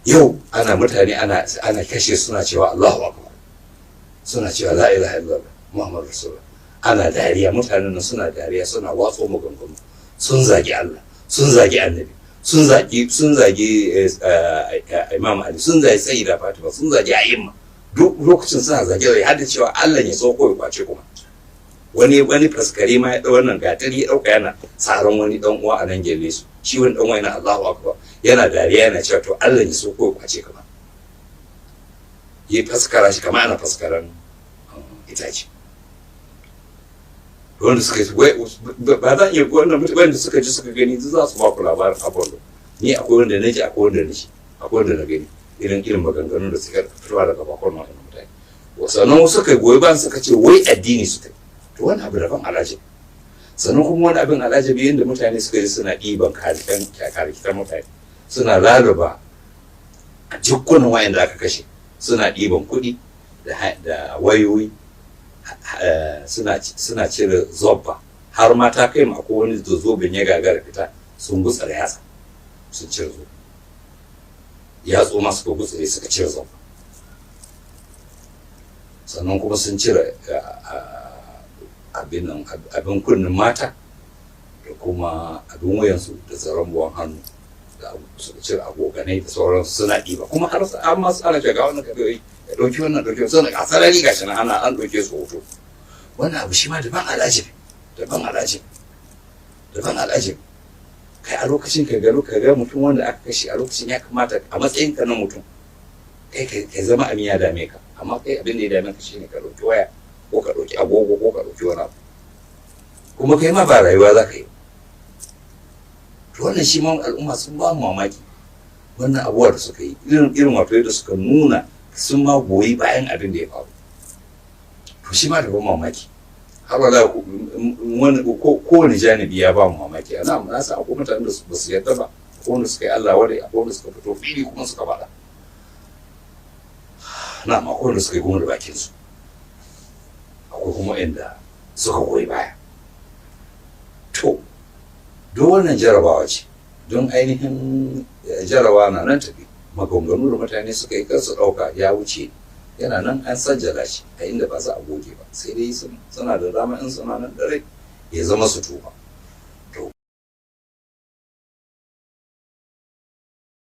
yau mutane ana kashe suna cewa Allahu akbar, suna cewa la ilaha illallah Muhammadu Rasulullah, ana dariya, mutanen nan suna dariya, suna watso maganganu, sun zagi Allah, sun zagi annabi, sun zagi Imam Ali, sun zagi Sayyida Fatima, sun zagi a'imma. Duk lokacin suna zage har da cewa Allah ya sauko ya kwace kuma. Wani faskare ma ya ɗau wannan gatari ya ɗauka yana tsaron wani ɗan uwa a nan gelle su, shi wani ɗan uwa yana Allahu akbar, yana dariya yana cewa to Allah ya sauko ya kwace kuma. Ya faskara shi kama ana faskaran itace. Wanda suka ba za iya wannan mutanen da suka ji suka gani za su ba ku labarin abin. Ni akwai wanda na ji, akwai wanda na ji, akwai wanda na gani. Irin maganganun da suka fitowa daga bakon wannan mutane. Sannan suka goyi bayan suka ce wai addini suka yi. To wani abu daban alajabi. Sannan kuma wani abin alajabi yadda mutane suka ji suna ɗiban karikitan mutane, suna laluba a jikunan wayanda aka kashe, suna ɗiban kuɗi da wayoyi, suna cire zobba, har ma ta kai ma ko wani da zobin ya gagara fita sun gutsara yatsa, sun cire zobe. Yatsu ma suka gutsare suka cire zobba. Sannan kuma sun cire abin kunnin mata da kuma abin wayansu da tsaron buwan hannu da suka cire abokanai da sauransu suna ɗiba, kuma har an masu ana shiga wannan kaɗai ya ɗauki wannan ɗauki suna a sarari gashi na an ɗauke su hoto. Wannan abu shi ma daban alajibi. Kai a lokacin ka ga mutum wanda aka kashe a lokacin ya kamata a matsayin ka na mutum kai ka zama abin ya dame ka, amma kai abin da ya dame ka shine ka ɗauki waya ko ka ɗauki agogo ko ka ɗauki wani abu, kuma kai ma ba rayuwa za ka yi. To wannan shi ma al'umma sun ba mu mamaki, wannan abubuwa da suka yi irin wato yadda suka nuna sun ma goyi bayan abin da ya faru. To shi ma da ban mamaki, har wala kowane janibi ya ba mu mamaki. Ana na sa akwai mutanen da ba su yarda ba, akwai wanda suka yi Allah wadai, akwai wanda suka fito fili kuma suka faɗa. Na ma akwai wanda suka yi goma da bakin su, akwai kuma inda suka goyi baya. To don wannan jarabawa ce, don ainihin jarabawa na nan tafi. Maganganu da mutane suka yi kansu ɗauka ya wuce, yana nan an sajjala shi a inda ba za a goge ba, sai dai suna da dama in suna nan da rai ya zama su tuba.